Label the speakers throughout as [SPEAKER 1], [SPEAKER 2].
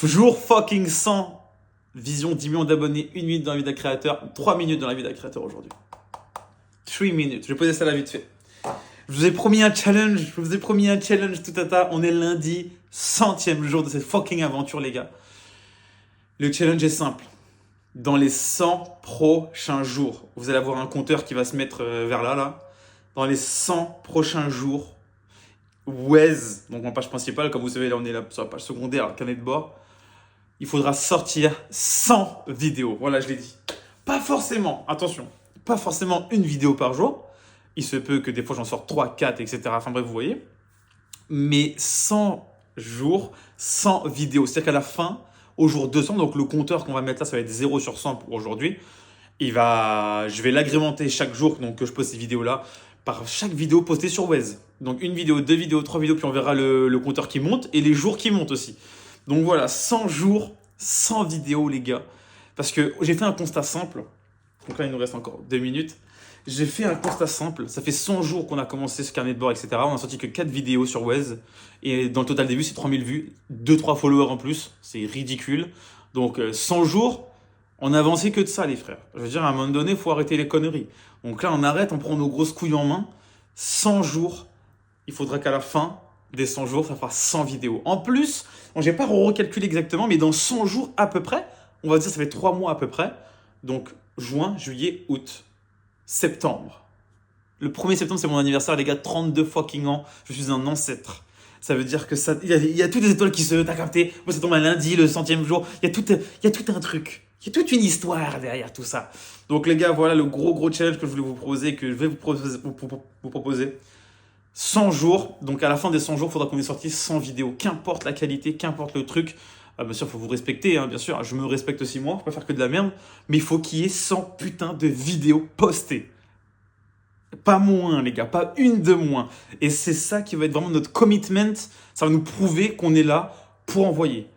[SPEAKER 1] Jour fucking 100. Vision 10 millions d'abonnés, 1 minute dans la vie d'un créateur, 3 minutes dans la vie d'un créateur aujourd'hui. 3 minutes. Je vais poser ça là vite fait. Je vous ai promis un challenge. Tout à l'heure. On est lundi, 100e jour de cette fucking aventure, les gars. Le challenge est simple. Dans les 100 prochains jours, vous allez avoir un compteur qui va se mettre vers là. Dans les 100 prochains jours, Waze, donc ma page principale, comme vous savez, là on est là sur la page secondaire, carnet de bord, il faudra sortir 100 vidéos. Voilà, je l'ai dit. Pas forcément, attention, pas forcément une vidéo par jour. Il se peut que des fois j'en sorte 3, 4, etc. Enfin bref, vous voyez. Mais 100 jours, 100 vidéos. C'est-à-dire qu'à la fin, au jour 200, donc le compteur qu'on va mettre là, ça va être 0 sur 100 pour aujourd'hui. Je vais l'agrémenter chaque jour donc, que je poste ces vidéos-là par chaque vidéo postée sur Waze. Donc une vidéo, 2 vidéos, 3 vidéos, puis on verra le compteur qui monte et les jours qui montent aussi. Donc voilà, 100 jours, 100 vidéos les gars. Parce que j'ai fait un constat simple. Donc là, il nous reste encore 2 minutes. J'ai fait un constat simple. Ça fait 100 jours qu'on a commencé ce carnet de bord, etc. On a sorti que 4 vidéos sur Waze. Et dans le total des vues, c'est 3000 vues. 2-3 followers en plus. C'est ridicule. Donc 100 jours, on n'a avancé que de ça, les frères. Je veux dire, à un moment donné, il faut arrêter les conneries. Donc là, on arrête, on prend nos grosses couilles en main. 100 jours, il faudra qu'à la fin des 100 jours, ça fera 100 vidéos. En plus, je n'ai pas recalculé exactement, mais dans 100 jours à peu près, on va dire ça fait 3 mois à peu près. Donc juin, juillet, août, septembre. Le 1er septembre, c'est mon anniversaire, les gars, 32 fucking ans. Je suis un ancêtre. Ça veut dire que ça, il y a toutes les étoiles qui se... T'as capté? Moi, ça tombe à lundi, le 100e jour. Il y a tout un truc. Il y a toute une histoire derrière tout ça. Donc les gars, voilà le gros challenge que je voulais vous proposer, que je vais vous proposer. 100 jours. Donc à la fin des 100 jours, il faudra qu'on ait sorti 100 vidéos. Qu'importe la qualité, qu'importe le truc. Bien sûr, il faut vous respecter, hein, bien sûr. Je me respecte aussi moi, je ne peux pas faire que de la merde. Mais il faut qu'il y ait 100 putains de vidéos postées. Pas moins, les gars, pas une de moins. Et c'est ça qui va être vraiment notre commitment. Ça va nous prouver qu'on est là pour envoyer.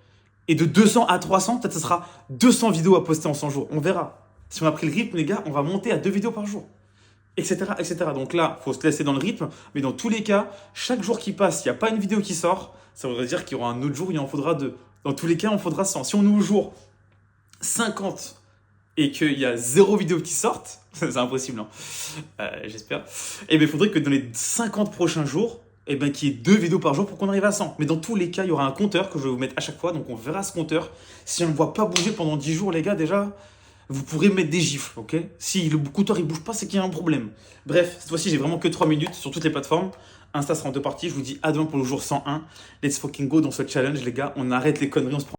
[SPEAKER 1] Et de 200 à 300, peut-être ce sera 200 vidéos à poster en 100 jours. On verra. Si on a pris le rythme, les gars, on va monter à 2 vidéos par jour. Etc. Donc là, il faut se laisser dans le rythme. Mais dans tous les cas, chaque jour qui passe, s'il n'y a pas une vidéo qui sort, ça voudrait dire qu'il y aura un autre jour, il en faudra 2. Dans tous les cas, on faudra 100. Si on est au jour 50 et qu'il y a 0 vidéo qui sortent, c'est impossible, hein. J'espère. Et bien, il faudrait que dans les 50 prochains jours, qu'il y ait 2 vidéos par jour pour qu'on arrive à 100. Mais dans tous les cas, il y aura un compteur que je vais vous mettre à chaque fois. Donc, on verra ce compteur. Si on ne le voit pas bouger pendant 10 jours, les gars, déjà, vous pourrez mettre des gifs, ok? Si le compteur ne bouge pas, c'est qu'il y a un problème. Bref, cette fois-ci, j'ai vraiment que 3 minutes sur toutes les plateformes. Insta sera en 2 parties. Je vous dis à demain pour le jour 101. Let's fucking go dans ce challenge, les gars. On arrête les conneries, on se prend